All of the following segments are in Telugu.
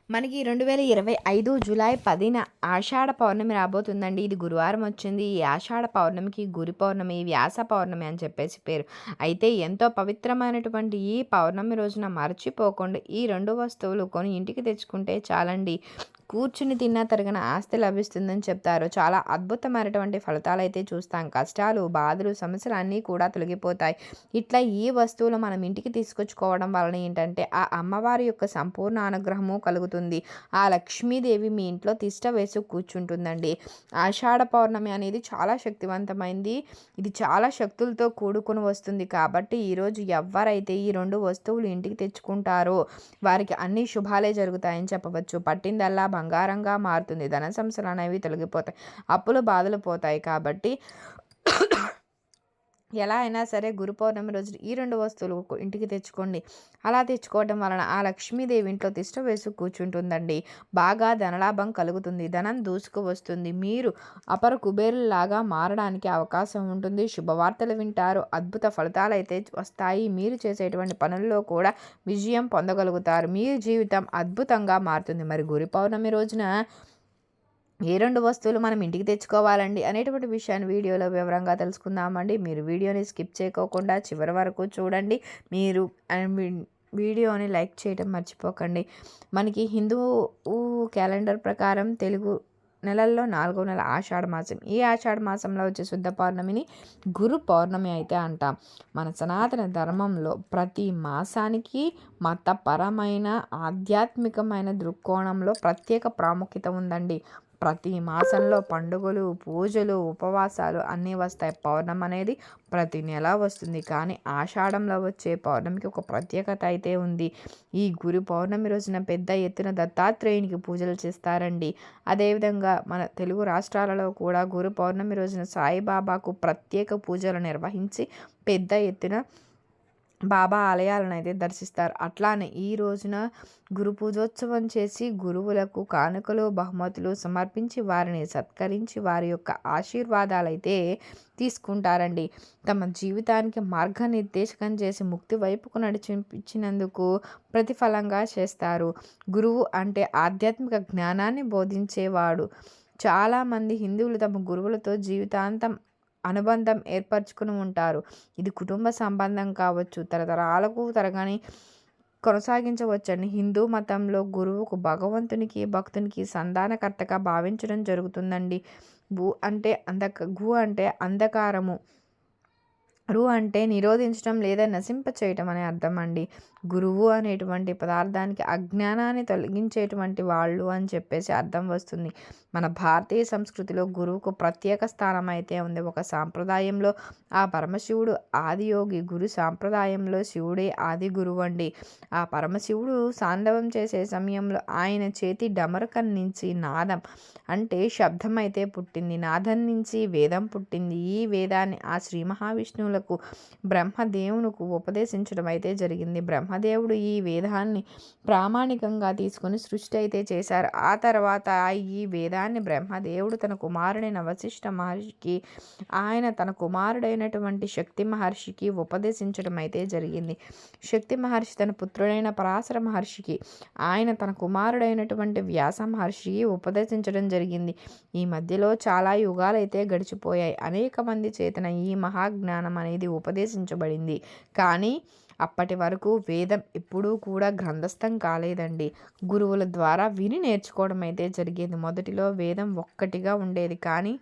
మనకి 2025 జూలై 10న ఆషాఢ పౌర్ణమి రాబోతుందండి. ఇది గురువారం వచ్చింది. ఈ ఆషాఢ పౌర్ణమికి గురు పౌర్ణమి, వ్యాస పౌర్ణమి అని చెప్పేసి పేరు. అయితే ఎంతో పవిత్రమైనటువంటి ఈ పౌర్ణమి రోజున మర్చిపోకుండా ఈ 2 వస్తువులు కొని ఇంటికి తెచ్చుకుంటే చాలండి. కూర్చుని తిన్నా తరగని ఆస్తి లభిస్తుందని చెప్తారు. చాలా అద్భుతమైనటువంటి ఫలితాలైతే చూస్తాం. కష్టాలు, బాధలు, సమస్యలు అన్నీ కూడా తొలగిపోతాయి. ఇట్లా ఈ వస్తువులు మనం ఇంటికి తీసుకొచ్చుకోవడం వలన ఏంటంటే ఆ అమ్మవారి యొక్క సంపూర్ణ అనుగ్రహము కలుగుతుంది. ఆ లక్ష్మీదేవి మీ ఇంట్లో తిష్ట వేసి కూర్చుంటుందండి. ఆషాఢ పౌర్ణమి అనేది చాలా శక్తివంతమైంది. ఇది చాలా శక్తులతో కూడుకొని వస్తుంది. కాబట్టి ఈరోజు ఎవరైతే ఈ 2 వస్తువులు ఇంటికి తెచ్చుకుంటారో వారికి అన్ని శుభాలే జరుగుతాయని చెప్పవచ్చు. పట్టిందల్లా బంగారంగా మారుతుంది. ధన సమస్యలు అనేవి తొలగిపోతాయి. అప్పులు బాధలు పోతాయి. కాబట్టి ఎలా అయినా సరే గురు పౌర్ణమి రోజు ఈ 2 వస్తువులు ఇంటికి తెచ్చుకోండి. అలా తెచ్చుకోవడం వలన ఆ లక్ష్మీదేవి ఇంట్లో తిష్ట వేసి కూర్చుంటుందండి. బాగా ధనలాభం కలుగుతుంది. ధనం దూసుకు వస్తుంది. మీరు అపర కుబేరులాగా మారడానికి అవకాశం ఉంటుంది. శుభవార్తలు వింటారు. అద్భుత ఫలితాలు అయితే వస్తాయి. మీరు చేసేటువంటి పనుల్లో కూడా విజయం పొందగలుగుతారు. మీ జీవితం అద్భుతంగా మారుతుంది. మరి గురు పౌర్ణమి రోజున ఏ 2 వస్తువులు మనం ఇంటికి తెచ్చుకోవాలండి అనేటువంటి విషయాన్ని వీడియోలో వివరంగా తెలుసుకుందామండి. మీరు వీడియోని స్కిప్ చేయకోకుండా చివరి వరకు చూడండి. మీరు వీడియోని లైక్ చేయడం మర్చిపోకండి. మనకి హిందూ క్యాలెండర్ ప్రకారం తెలుగు నెలల్లో 4వ నెల ఆషాఢ మాసం. ఈ ఆషాఢ మాసంలో వచ్చే శుద్ధ పౌర్ణమిని గురు పౌర్ణమి అయితే అంటాం. మన సనాతన ధర్మంలో ప్రతి మాసానికి మతపరమైన ఆధ్యాత్మికమైన దృక్కోణంలో ప్రత్యేక ప్రాముఖ్యత ఉందండి. ప్రతి మాసంలో పండుగలు, పూజలు, ఉపవాసాలు అన్నీ వస్తాయి. పౌర్ణమి అనేది ప్రతి నెల వస్తుంది. కానీ ఆషాఢంలో వచ్చే పౌర్ణమికి ఒక ప్రత్యేకత అయితే ఉంది. ఈ గురు పౌర్ణమి రోజున పెద్ద ఎత్తున దత్తాత్రేయునికి పూజలు చేస్తారండి. అదేవిధంగా మన తెలుగు రాష్ట్రాలలో కూడా గురు పౌర్ణమి రోజున సాయిబాబాకు ప్రత్యేక పూజలు నిర్వహించి పెద్ద ఎత్తున బాబా ఆలయాలను అయితే దర్శిస్తారు. అట్లానే ఈ రోజున గురు పూజోత్సవం చేసి గురువులకు కానుకలు, బహుమతులు సమర్పించి వారిని సత్కరించి వారి యొక్క ఆశీర్వాదాలు అయితే తీసుకుంటారండి. తమ జీవితానికి మార్గనిర్దేశకం చేసి ముక్తి వైపుకు నడిపించినందుకు ప్రతిఫలంగా చేస్తారు. గురువు అంటే ఆధ్యాత్మిక జ్ఞానాన్ని బోధించేవాడు. చాలామంది హిందువులు తమ గురువులతో జీవితాంతం అనుబంధం ఏర్పరచుకుని ఉంటారు. ఇది కుటుంబ సంబంధం కావచ్చు, తరతరాలకు తరగని కొనసాగించవచ్చండి. హిందూ మతంలో గురువుకు భగవంతునికి, భక్తునికి సంధానకర్తగా భావించడం జరుగుతుందండి. గు అంటే అంధకారము, రు అంటే నిరోధించడం లేదా నశింప చేయటం అనే అర్థం అండి. గురువు అనేటువంటి పదార్థానికి అజ్ఞానాన్ని తొలగించేటువంటి వాళ్ళు అని చెప్పేసి అర్థం వస్తుంది. మన భారతీయ సంస్కృతిలో గురువుకు ప్రత్యేక స్థానం అయితే ఉంది. ఒక సాంప్రదాయంలో ఆ పరమశివుడు ఆదియోగి, గురు సాంప్రదాయంలో శివుడే ఆది గురువు అండి. ఆ పరమశివుడు సాండవం చేసే సమయంలో ఆయన చేతి డమరకం నుంచి నాదం అంటే శబ్దం అయితే పుట్టింది. నాదం నుంచి వేదం పుట్టింది. ఈ వేదాన్ని ఆ శ్రీ మహావిష్ణువులకు బ్రహ్మదేవునికి ఉపదేశించడం అయితే జరిగింది. బ్రహ్మదేవుడు ఈ వేదాన్ని ప్రామాణికంగా తీసుకొని సృష్టి అయితే చేశారు. ఆ తర్వాత ఈ వేదాన్ని బ్రహ్మదేవుడు తన కుమారుడైన వశిష్ఠ మహర్షికి, ఆయన తన కుమారుడైనటువంటి శక్తి మహర్షికి ఉపదేశించడం అయితే జరిగింది. శక్తి మహర్షి తన పుత్రుడైన పరాశర మహర్షికి, ఆయన తన కుమారుడైనటువంటి వ్యాస మహర్షికి ఉపదేశించడం జరిగింది. ఈ మధ్యలో చాలా యుగాలు అయితే గడిచిపోయాయి. అనేక మంది చేతన ఈ మహాజ్ఞానం అనేది ఉపదేశించబడింది. కానీ అప్పటి వరకు వేదం ఎప్పుడూ కూడా గ్రంథస్థం కాలేదండి. గురువుల ద్వారా విని నేర్చుకోవడం అయితే జరిగేది. మొదటిలో వేదం ఒక్కటిగా ఉండేది. కానీ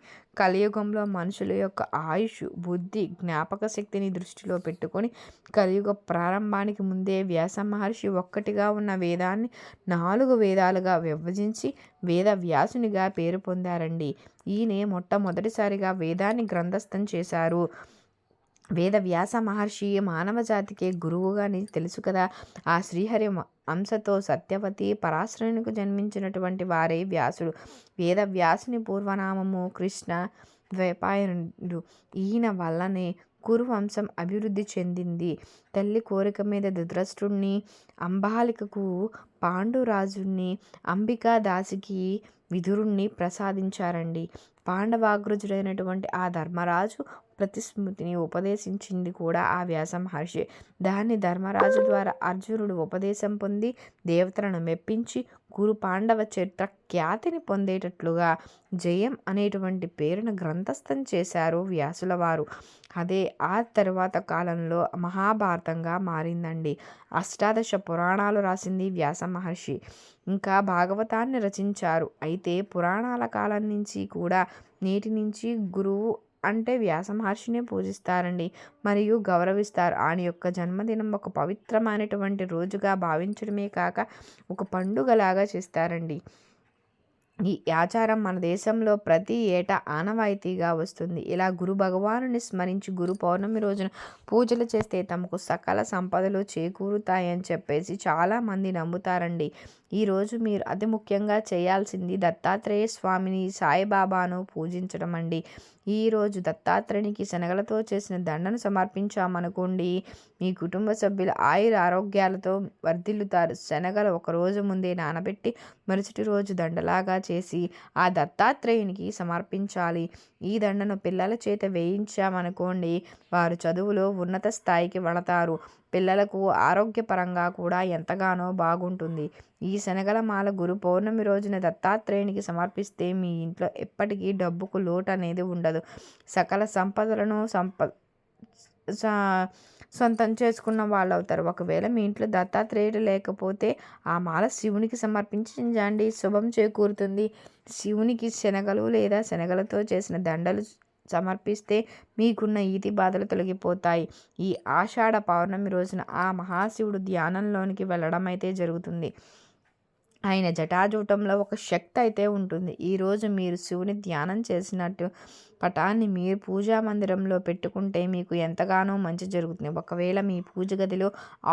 కలియుగంలో మనుషుల యొక్క ఆయుష్, బుద్ధి, జ్ఞాపక శక్తిని దృష్టిలో పెట్టుకొని కలియుగ ప్రారంభానికి ముందే వ్యాస మహర్షి ఒక్కటిగా ఉన్న వేదాన్ని 4 వేదాలుగా విభజించి వేద వ్యాసునిగా పేరు పొందారండి. ఈయనే మొట్టమొదటిసారిగా వేదాన్ని గ్రంథస్థం చేశారు. వేద వ్యాస మహర్షి మానవ జాతికే గురువుగా తెలుసు కదా. ఆ శ్రీహరి అంశతో సత్యవతి పరాశరునికి జన్మించినటువంటి వారే వ్యాసుడు. వేద వ్యాసుని పూర్వనామము కృష్ణ ద్వైపాయనుడు. ఈయన వల్లనే కురువంశం అభివృద్ధి చెందింది. తల్లి కోరిక మీద ధృతరాష్ట్రుణ్ణి, అంబాలికకు పాండురాజుని, అంబికా దాసికి విదురుణ్ణి ప్రసాదించారండి. పాండవాగ్రజుడైనటువంటి ఆ ధర్మరాజు ప్రతిస్మృతిని ఉపదేశించింది కూడా ఆ వ్యాస మహర్షి. దాన్ని ధర్మరాజు ద్వారా అర్జునుడు ఉపదేశం పొంది దేవతలను మెప్పించి గురు పాండవ చరిత్ర ఖ్యాతిని పొందేటట్లుగా జయం అనేటువంటి పేరును గ్రంథస్థం చేశారు వ్యాసుల వారు. అదే ఆ తరువాత కాలంలో మహాభారతంగా మారిందండి. అష్టాదశ పురాణాలు రాసింది వ్యాస మహర్షి. ఇంకా భాగవతాన్ని రచించారు. అయితే పురాణాల కాలం నుంచి కూడా నేటి నుంచి గురువు అంటే వ్యాస మహర్షినే పూజిస్తారండి, మరియు గౌరవిస్తారు. ఆయన యొక్క జన్మదినం ఒక పవిత్రమైనటువంటి రోజుగా భావించడమే కాక ఒక పండుగలాగా చేస్తారండి. ఈ ఆచారం మన దేశంలో ప్రతి ఏటా ఆనవాయితీగా వస్తుంది. ఇలా గురు భగవానుని స్మరించి గురు పౌర్ణమి రోజున పూజలు చేస్తే తమకు సకల సంపదలు చేకూరుతాయని చెప్పేసి చాలామంది నమ్ముతారండి. ఈరోజు మీరు అతి ముఖ్యంగా చేయాల్సింది దత్తాత్రేయ స్వామిని, సాయిబాబాను పూజించడం అండి. ఈరోజు దత్తాత్రేయునికి శనగలతో చేసిన దండను సమర్పించామనుకోండి, మీ కుటుంబ సభ్యులు ఆయుర ఆరోగ్యాలతో వర్ధిల్లుతారు. శనగలు ఒకరోజు ముందే నానబెట్టి మరుసటి రోజు దండలాగా చేసి ఆ దత్తాత్రేయునికి సమర్పించాలి. ఈ దండను పిల్లల చేత వేయించామనుకోండి, వారు చదువులో ఉన్నత స్థాయికి వెళతారు. పిల్లలకు ఆరోగ్యపరంగా కూడా ఎంతగానో బాగుంటుంది. ఈ శనగల మాల గురు పౌర్ణమి రోజున దత్తాత్రేయునికి సమర్పిస్తే మీ ఇంట్లో ఎప్పటికీ డబ్బుకు లోటు అనేది ఉండదు. సకల సంపదలను సొంతం చేసుకున్న వాళ్ళు అవుతారు. ఒకవేళ మీ ఇంట్లో దత్తాత్రేయుడు లేకపోతే ఆ మాల శివునికి సమర్పించండి, శుభం చేకూరుతుంది. శివునికి శనగలు లేదా శనగలతో చేసిన దండలు సమర్పిస్తే మీకున్న ఈతి బాధలు తొలగిపోతాయి. ఈ ఆషాఢ పౌర్ణమి రోజున ఆ మహాశివుడు ధ్యానంలోనికి వెళ్ళడం అయితే జరుగుతుంది. ఆయన జటాజూటంలో ఒక శక్తి అయితే ఉంటుంది. ఈరోజు మీరు శివుని ధ్యానం చేసినట్టు పటాన్ని మీరు పూజా మందిరంలో పెట్టుకుంటే మీకు ఎంతగానో మంచి జరుగుతుంది. ఒకవేళ మీ పూజ గదిలో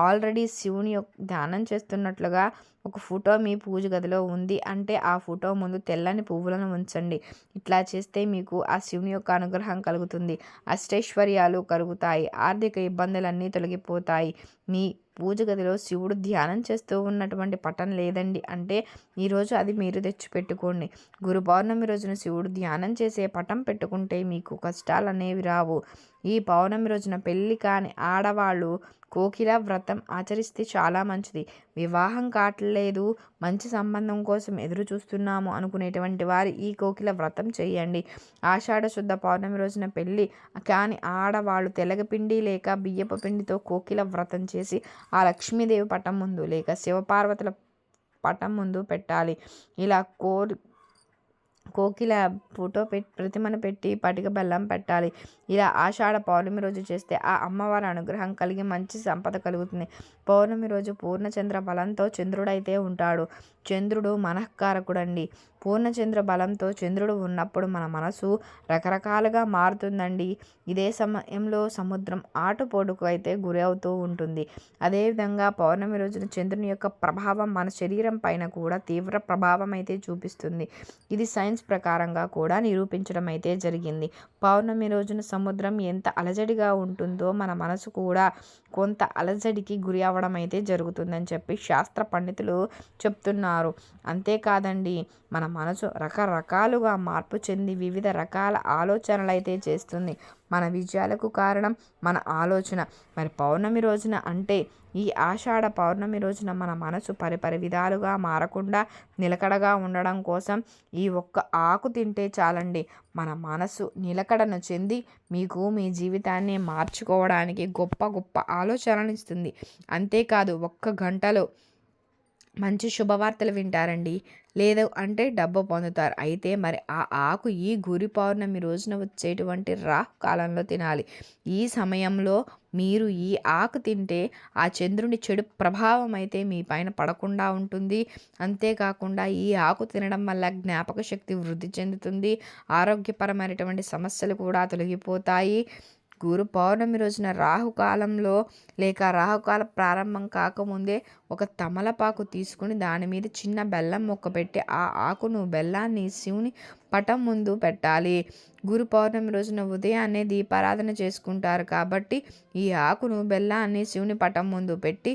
ఆల్రెడీ శివుని ధ్యానం చేస్తున్నట్లుగా ఒక ఫోటో మీ పూజ గదిలో ఉంది అంటే ఆ ఫోటో ముందు తెల్లని పువ్వులను ఉంచండి. ఇట్లా చేస్తే మీకు ఆ శివుని యొక్క అనుగ్రహం కలుగుతుంది. అష్టైశ్వర్యాలు కలుగుతాయి. ఆర్థిక ఇబ్బందులన్నీ తొలగిపోతాయి. మీ పూజ గదిలో శివుడు ధ్యానం చేస్తూ ఉన్నటువంటి పటం లేదండి అంటే ఈరోజు అది మీరు తెచ్చిపెట్టుకోండి. గురు పౌర్ణమి రోజున శివుడు ధ్యానం చేసే పటం పెట్టుకుంటే మీకు కష్టాలు అనేవి రావు. ఈ పౌర్ణమి రోజున పెళ్ళి కాని ఆడవాళ్ళు కోకిల వ్రతం ఆచరిస్తే చాలా మంచిది. వివాహం కావట్లేదు, మంచి సంబంధం కోసం ఎదురు చూస్తున్నాము అనుకునేటువంటి వారు ఈ కోకిల వ్రతం చేయండి. ఆషాఢ శుద్ధ పౌర్ణమి రోజున పెళ్ళి కాని ఆడవాళ్ళు తెలగపిండి లేక బియ్యపు పిండితో కోకిల వ్రతం చేసి ఆ లక్ష్మీదేవి పటం ముందు లేక శివపార్వతుల పటం ముందు పెట్టాలి. ఇలా కోకిల ఫోటో ప్రతిమను పెట్టి పటిక బెల్లం పెట్టాలి. ఇలా ఆషాఢ పౌర్ణమి రోజు చేస్తే ఆ అమ్మవారి అనుగ్రహం కలిగి మంచి సంపద కలుగుతుంది. పౌర్ణమి రోజు పూర్ణచంద్ర బలంతో చంద్రుడైతే ఉంటాడు. చంద్రుడు మనఃకారకుడండి. పూర్ణచంద్ర బలంతో చంద్రుడు ఉన్నప్పుడు మన మనసు రకరకాలుగా మారుతుందండి. ఇదే సమయంలో సముద్రం ఆటుపోటుకు అయితే గురి అవుతూ ఉంటుంది. అదేవిధంగా పౌర్ణమి రోజున చంద్రుని యొక్క ప్రభావం మన శరీరం పైన కూడా తీవ్ర ప్రభావం అయితే చూపిస్తుంది. ఇది సైన్స్ ప్రకారంగా కూడా నిరూపించడం అయితే జరిగింది. పౌర్ణమి రోజున సముద్రం ఎంత అలజడిగా ఉంటుందో మన మనసు కూడా కొంత అలజడికి గురి అవ్వడం అయితే జరుగుతుందని చెప్పి శాస్త్ర పండితులు చెప్తున్నారు. అంతేకాదండి, మన మనసు రకరకాలుగా మార్పు చెంది వివిధ రకాల ఆలోచనలు అయితే చేస్తుంది. మన విజయాలకు కారణం మన ఆలోచన. మరి పౌర్ణమి రోజున అంటే ఈ ఆషాఢ పౌర్ణమి రోజున మన మనసు పరిపరి విధాలుగా మారకుండా నిలకడగా ఉండడం కోసం ఈ ఒక్క ఆకు తింటే చాలండి. మన మనసు నిలకడను చెంది మీకు మీ జీవితాన్ని మార్చుకోవడానికి గొప్ప గొప్ప ఆలోచనలు ఇస్తుంది. అంతేకాదు ఒక్క గంటలో మంచి శుభవార్తలు వింటారండి. లేదు అంటే డబ్బు పొందుతారు. అయితే మరి ఆ ఆకు ఈ గురి పౌర్ణమి రోజున వచ్చేటువంటి రాహు కాలంలో తినాలి. ఈ సమయంలో మీరు ఈ ఆకు తింటే ఆ చంద్రుని చెడు ప్రభావం అయితే మీ పైన పడకుండా ఉంటుంది. అంతేకాకుండా ఈ ఆకు తినడం వల్ల జ్ఞాపక శక్తి వృద్ధి చెందుతుంది. ఆరోగ్యపరమైనటువంటి సమస్యలు కూడా తొలగిపోతాయి. గురు పౌర్ణమి రోజున రాహుకాలంలో లేక రాహుకాల ప్రారంభం కాకముందే ఒక తమలపాకు తీసుకుని దాని మీద చిన్న బెల్లం ముక్క పెట్టి ఆ ఆకును బెల్లాన్ని శివుని పటం ముందు పెట్టాలి. గురు పౌర్ణమి రోజున ఉదయాన్నే దీపారాధన చేసుకుంటారు కాబట్టి ఈ ఆకును బెల్లాన్ని శివుని పటం ముందు పెట్టి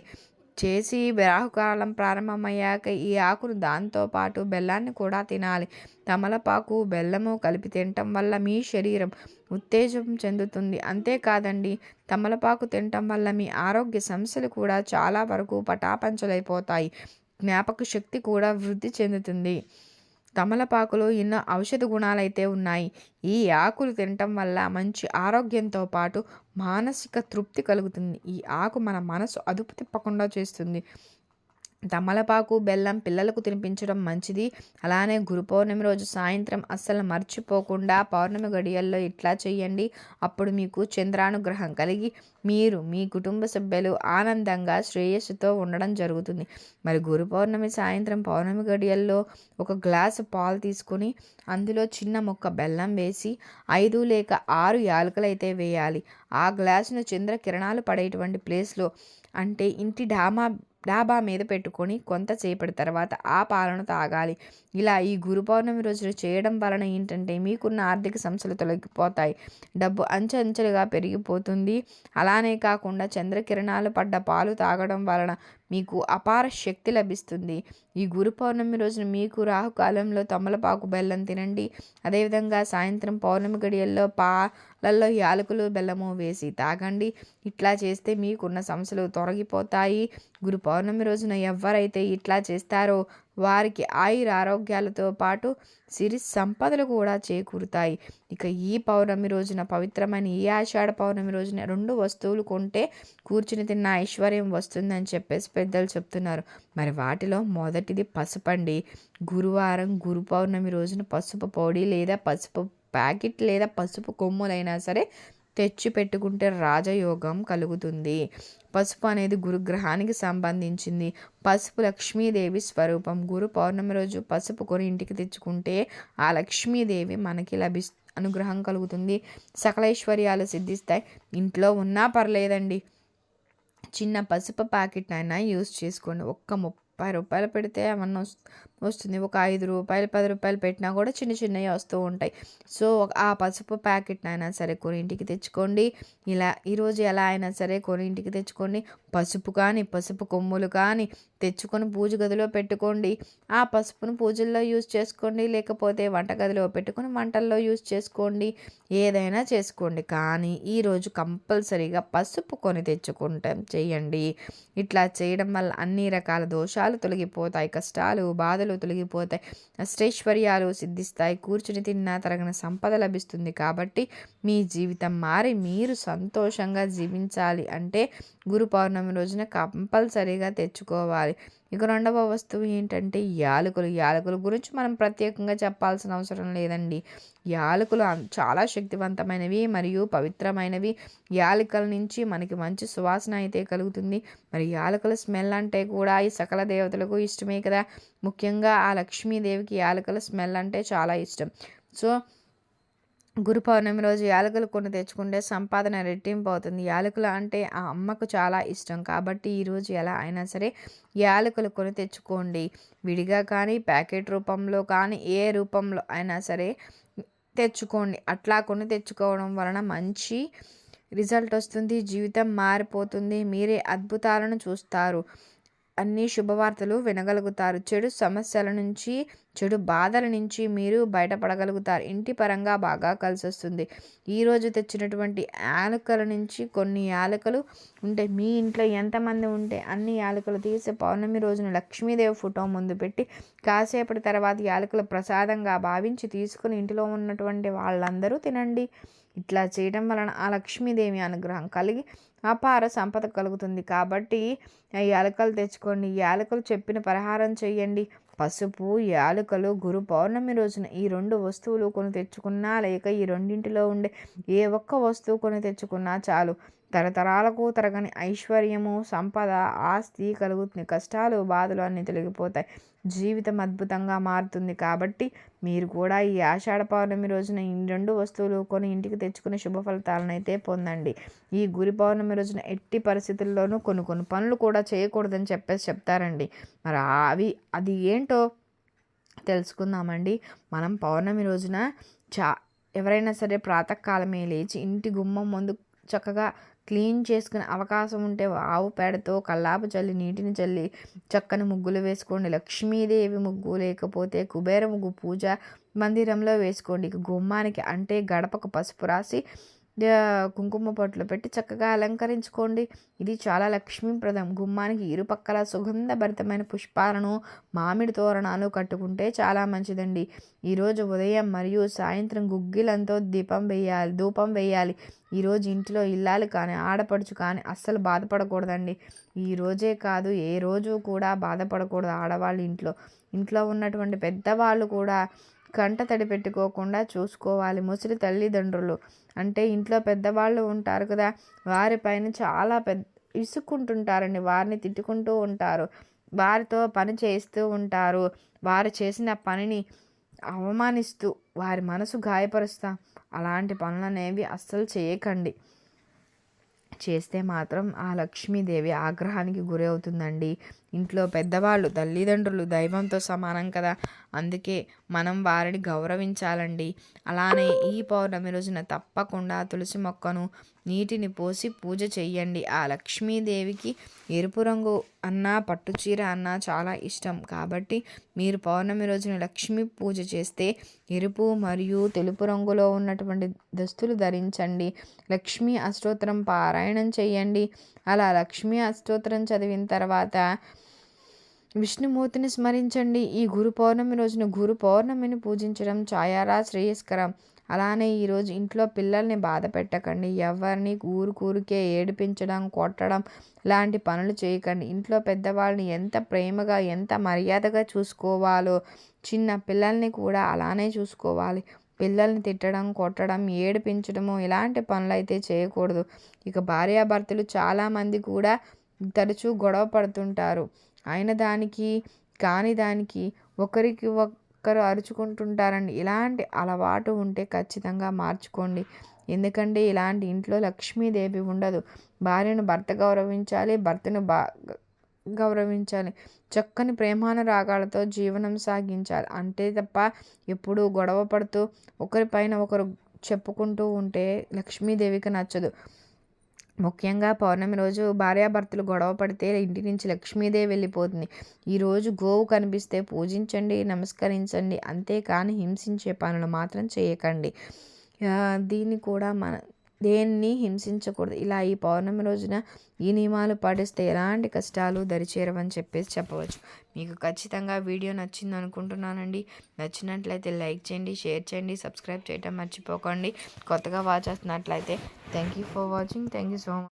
చేసి రాహుకాలం ప్రారంభమయ్యాక ఈ ఆకును దాంతో పాటు బెల్లాన్ని కూడా తినాలి. తమలపాకు బెల్లము కలిపి తినటం వల్ల మీ శరీరం ఉత్తేజం చెందుతుంది. అంతేకాదండి, తమలపాకు తినటం వల్ల మీ ఆరోగ్య సమస్యలు కూడా చాలా వరకు పటాపంచలైపోతాయి. జ్ఞాపక శక్తి కూడా వృద్ధి చెందుతుంది. తమలపాకులో ఎన్నో ఔషధ గుణాలైతే ఉన్నాయి. ఈ ఆకులు తినటం వల్ల మంచి ఆరోగ్యంతో పాటు మానసిక తృప్తి కలుగుతుంది. ఈ ఆకు మన మనసు అదుపు తిప్పకుండా చేస్తుంది. తమలపాకు బెల్లం పిల్లలకు తినిపించడం మంచిది. అలానే గురు పౌర్ణమి రోజు సాయంత్రం అస్సలు మర్చిపోకుండా పౌర్ణమి గడియల్లో ఇట్లా చేయండి. అప్పుడు మీకు చంద్రానుగ్రహం కలిగి మీరు మీ కుటుంబ సభ్యులు ఆనందంగా శ్రేయస్సుతో ఉండడం జరుగుతుంది. మరి గురు పౌర్ణమి సాయంత్రం పౌర్ణమి గడియల్లో ఒక గ్లాసు పాలు తీసుకుని అందులో చిన్న ముక్క బెల్లం వేసి 5 లేక 6 యాలకులు అయితే వేయాలి. ఆ గ్లాసును చంద్రకిరణాలు పడేటువంటి ప్లేస్లో, అంటే ఇంటి డాబా మీద పెట్టుకొని కొంతసేపటి తర్వాత ఆ పాలను తాగాలి. ఇలా ఈ గురు పౌర్ణమి రోజున చేయడం వలన ఏంటంటే మీకున్న ఆర్థిక సమస్యలు తొలగిపోతాయి. డబ్బు అంచెంచెలుగా పెరిగిపోతుంది. అలానే కాకుండా చంద్రకిరణాలు పడ్డ పాలు తాగడం వలన మీకు అపార శక్తి లభిస్తుంది. ఈ గురు పౌర్ణమి రోజున మీకు రాహుకాలంలో తమలపాకు బెల్లం తినండి. అదేవిధంగా సాయంత్రం పౌర్ణమి గడియల్లో పాలల్లో యాలకులు బెల్లము వేసి తాగండి. ఇట్లా చేస్తే మీకున్న సమస్యలు తొలగిపోతాయి. గురు పౌర్ణమి రోజున ఎవరైతే ఇట్లా చేస్తారో వారికి ఆయుర ఆరోగ్యాలతో పాటు సిరి సంపదలు కూడా చేకూరుతాయి. ఇక ఈ పౌర్ణమి రోజున, పవిత్రమైన ఈ ఆషాఢ పౌర్ణమి రోజున 2 వస్తువులు కొంటే కూర్చుని తిన్న ఐశ్వర్యం వస్తుందని చెప్పేసి పెద్దలు చెప్తున్నారు. మరి వాటిలో మొదటిది పసుపండి. గురువారం గురు పౌర్ణమి రోజున పసుపు పొడి లేదా పసుపు ప్యాకెట్ లేదా పసుపు కొమ్ములైనా సరే తెచ్చి పెట్టుకుంటే రాజయోగం కలుగుతుంది. పసుపు అనేది గురుగ్రహానికి సంబంధించింది. పసుపు లక్ష్మీదేవి స్వరూపం. గురు పౌర్ణమి రోజు పసుపు కొని ఇంటికి తెచ్చుకుంటే ఆ లక్ష్మీదేవి మనకి అనుగ్రహం కలుగుతుంది. సకలైశ్వర్యాలు సిద్ధిస్తాయి. ఇంట్లో ఉన్నా పర్లేదండి, చిన్న పసుపు ప్యాకెట్ అయినా యూజ్ చేసుకోండి. ఒక్క 30 రూపాయలు పెడితే ఏమన్నా వస్తుంది. ఒక 5 రూపాయలు 10 రూపాయలు పెట్టినా కూడా చిన్న చిన్నవి వస్తూ ఉంటాయి. సో ఆ పసుపు ప్యాకెట్ అయినా సరే కొని ఇంటికి తెచ్చుకోండి. ఇలా ఈరోజు ఎలా అయినా సరే కొని ఇంటికి తెచ్చుకోండి. పసుపు కానీ పసుపు కొమ్ములు కానీ తెచ్చుకొని పూజ గదిలో పెట్టుకోండి. ఆ పసుపును పూజల్లో యూజ్ చేసుకోండి, లేకపోతే వంటగదిలో పెట్టుకొని వంటల్లో యూజ్ చేసుకోండి. ఏదైనా చేసుకోండి, కానీ ఈరోజు కంపల్సరీగా పసుపు కొని తెచ్చుకుంటాం చేయండి. ఇట్లా చేయడం వల్ల అన్ని రకాల దోషాలు తొలగిపోతాయి, కష్టాలు బాధలు తొలగిపోతాయి, అష్టైశ్వర్యాలు సిద్ధిస్తాయి. కూర్చుని తిన్నా తరగన సంపద లభిస్తుంది. కాబట్టి మీ జీవితం మారి మీరు సంతోషంగా జీవించాలి అంటే గురు పౌర్ణమి రోజున కంపల్సరీగా తెచ్చుకోవాలి. ఇక రెండవ వస్తువు ఏంటంటే యాలకులు. యాలకుల గురించి మనం ప్రత్యేకంగా చెప్పాల్సిన అవసరం లేదండి. యాలకులు చాలా శక్తివంతమైనవి మరియు పవిత్రమైనవి. యాలకుల నుంచి మనకి మంచి సువాసన అయితే కలుగుతుంది. మరి యాలకుల స్మెల్ అంటే కూడా ఈ సకల దేవతలకు ఇష్టమే కదా. ముఖ్యంగా ఆ లక్ష్మీదేవికి యాలకుల స్మెల్ అంటే చాలా ఇష్టం. సో గురు పౌర్ణమి రోజు యాలకులు కొని తెచ్చుకుంటే సంపాదన రెట్టింపు అవుతుంది. యాలకులు అంటే ఆ అమ్మకు చాలా ఇష్టం. కాబట్టి ఈరోజు ఎలా అయినా సరే యాలకులు కొని తెచ్చుకోండి. విడిగా కానీ ప్యాకెట్ రూపంలో కానీ ఏ రూపంలో అయినా సరే తెచ్చుకోండి. అట్లా కొని తెచ్చుకోవడం వలన మంచి రిజల్ట్ వస్తుంది. జీవితం మారిపోతుంది. మీరే అద్భుతాలను చూస్తారు. అన్ని శుభవార్తలు వినగలుగుతారు. చెడు సమస్యల నుంచి, చెడు బాధల నుంచి మీరు బయటపడగలుగుతారు. ఇంటి పరంగా బాగా కలిసి వస్తుంది. ఈరోజు తెచ్చినటువంటి యాలకుల నుంచి కొన్ని యాలకులు ఉంటే మీ ఇంట్లో ఎంతమంది ఉంటే అన్ని యాలకులు తీసి పౌర్ణమి రోజున లక్ష్మీదేవి ఫోటో ముందు పెట్టి కాసేపటి తర్వాత యాలకులు ప్రసాదంగా భావించి తీసుకుని ఇంటిలో ఉన్నటువంటి వాళ్ళందరూ తినండి. ఇట్లా చేయడం వలన ఆ లక్ష్మీదేవి అనుగ్రహం కలిగి అపార సంపద కలుగుతుంది. కాబట్టి యాలకులు తెచ్చుకోండి. యాలకులు చెప్పిన పరిహారం చేయండి. పసుపు, యాలకులు గురు పౌర్ణమి రోజున ఈ 2 వస్తువులు కొని తెచ్చుకున్నా, లేక ఈ రెండింటిలో ఉండే ఏ ఒక్క వస్తువు కొని తెచ్చుకున్నా చాలు. తరతరాలకు తరగని ఐశ్వర్యము, సంపద, ఆస్తి కలుగుతుంది. కష్టాలు బాధలు అన్నీ తొలగిపోతాయి. జీవితం అద్భుతంగా మారుతుంది. కాబట్టి మీరు కూడా ఈ ఆషాఢ పౌర్ణమి రోజున ఈ 2 వస్తువులు కొని ఇంటికి తెచ్చుకుని శుభ ఫలితాలను అయితే పొందండి. ఈ గురు పౌర్ణమి రోజున ఎట్టి పరిస్థితుల్లోనూ కొన్ని పనులు కూడా చేయకూడదని చెప్తారండి. మరి అది ఏంటో తెలుసుకుందామండి. మనం పౌర్ణమి రోజున ఎవరైనా సరే ప్రాతకాలమే లేచి ఇంటి గుమ్మం ముందు చక్కగా క్లీన్ చేసుకునే అవకాశం ఉంటే ఆవు పేడతో కల్లాపు చల్లి నీటిని చల్లి చక్కని ముగ్గులు వేసుకోండి. లక్ష్మీదేవి ముగ్గు లేకపోతే కుబేర ముగ్గు పూజ మందిరంలో వేసుకోండి. గుమ్మానికి అంటే గడపకు పసుపు రాసి కుంకుమ పొట్లు పెట్టి చక్కగా అలంకరించుకోండి. ఇది చాలా లక్ష్మీప్రదం. గుమ్మానికి ఇరుపక్కల సుగంధభరితమైన పుష్పాలను మామిడి తోరణాలు కట్టుకుంటే చాలా మంచిదండి. ఈరోజు ఉదయం మరియు సాయంత్రం గుగ్గిలంతో ధూపం వేయాలి. ఈరోజు ఇంటిలో ఇల్లాలు కానీ ఆడపడుచు కానీ అస్సలు బాధపడకూడదండి. ఈ రోజే కాదు ఏ రోజు కూడా బాధపడకూడదు ఆడవాళ్ళు. ఇంట్లో ఉన్నటువంటి పెద్దవాళ్ళు కూడా కంట తడి పెట్టుకోకుండా చూసుకోవాలి. ముసలి తల్లిదండ్రులు అంటే ఇంట్లో పెద్దవాళ్ళు ఉంటారు కదా, వారిపైన చాలా విసుక్కుంటుంటారండి. వారిని తిట్టుకుంటూ ఉంటారు, వారితో పని చేస్తూ ఉంటారు. వారు చేసిన పనిని అవమానిస్తూ వారి మనసు గాయపరుస్తాం. అలాంటి పనులనేవి అస్సలు చేయకండి. చేస్తే మాత్రం ఆ లక్ష్మీదేవి ఆగ్రహానికి గురి అవుతుందండి. ఇంట్లో పెద్దవాళ్ళు తల్లిదండ్రులు దైవంతో సమానం కదా, అందుకే మనం వారిని గౌరవించాలండి. అలానే ఈ పౌర్ణమి రోజున తప్పకుండా తులసి మొక్కను నీటిని పోసి పూజ చెయ్యండి. ఆ లక్ష్మీదేవికి ఎరుపు రంగు అన్నా పట్టుచీర అన్నా చాలా ఇష్టం కాబట్టి మీరు పౌర్ణమి రోజున లక్ష్మీ పూజ చేస్తే ఎరుపు మరియు తెలుపు రంగులో ఉన్నటువంటి దుస్తులు ధరించండి. లక్ష్మీ అష్టోత్తరం పారాయణం చేయండి. అలా లక్ష్మీ అష్టోత్తరం చదివిన తర్వాత విష్ణుమూర్తిని స్మరించండి. ఈ గురు పౌర్ణమి రోజున గురు పౌర్ణమిని పూజించడం చాలా శ్రేయస్కరం. అలానే ఈరోజు ఇంట్లో పిల్లల్ని బాధ పెట్టకండి. ఎవరిని ఊరికే ఏడిపించడం కొట్టడం లాంటి పనులు చేయకండి. ఇంట్లో పెద్దవాళ్ళని ఎంత ప్రేమగా ఎంత మర్యాదగా చూసుకోవాలో చిన్న పిల్లల్ని కూడా అలానే చూసుకోవాలి. పిల్లల్ని తిట్టడం కొట్టడం ఏడిపించడము ఇలాంటి పనులు అయితే చేయకూడదు. ఇక భార్యాభర్తలు చాలామంది కూడా తరచూ గొడవ పడుతుంటారు. అయిన దానికి కాని దానికి ఒకరికి ఒక్కరు అరుచుకుంటుంటారండి. ఇలాంటి అలవాటు ఉంటే ఖచ్చితంగా మార్చుకోండి. ఎందుకంటే ఇలాంటి ఇంట్లో లక్ష్మీదేవి ఉండదు. భార్యను భర్త గౌరవించాలి, భర్తను గౌరవించాలి. చక్కని ప్రేమానురాగాలతో జీవనం సాగించాలి. అంతే తప్ప ఎప్పుడూ గొడవ పడుతూ ఒకరిపైన ఒకరు చెప్పుకుంటూ ఉంటే లక్ష్మీదేవికి నచ్చదు. ముఖ్యంగా పౌర్ణమి రోజు భార్యాభర్తలు గొడవ పడితే ఇంటి నుంచి లక్ష్మీదేవి వెళ్ళిపోతుంది. ఈరోజు గోవు కనిపిస్తే పూజించండి, నమస్కరించండి. అంతేకాని హింసించే పనులు మాత్రం చేయకండి. దీన్ని కూడా దేన్ని హింసించకూడదు. ఇలా ఈ పౌర్ణమి రోజున ఈ నియమాలు పాటిస్తే ఎలాంటి కష్టాలు దరిచేరవని చెప్పవచ్చు. మీకు ఖచ్చితంగా వీడియో నచ్చింది అనుకుంటున్నానండి. నచ్చినట్లయితే లైక్ చేయండి, షేర్ చేయండి, సబ్స్క్రైబ్ చేయడం మర్చిపోకండి. కొత్తగా వాచ్ చేస్తున్నట్లయితే thank you for watching. Thank you so much.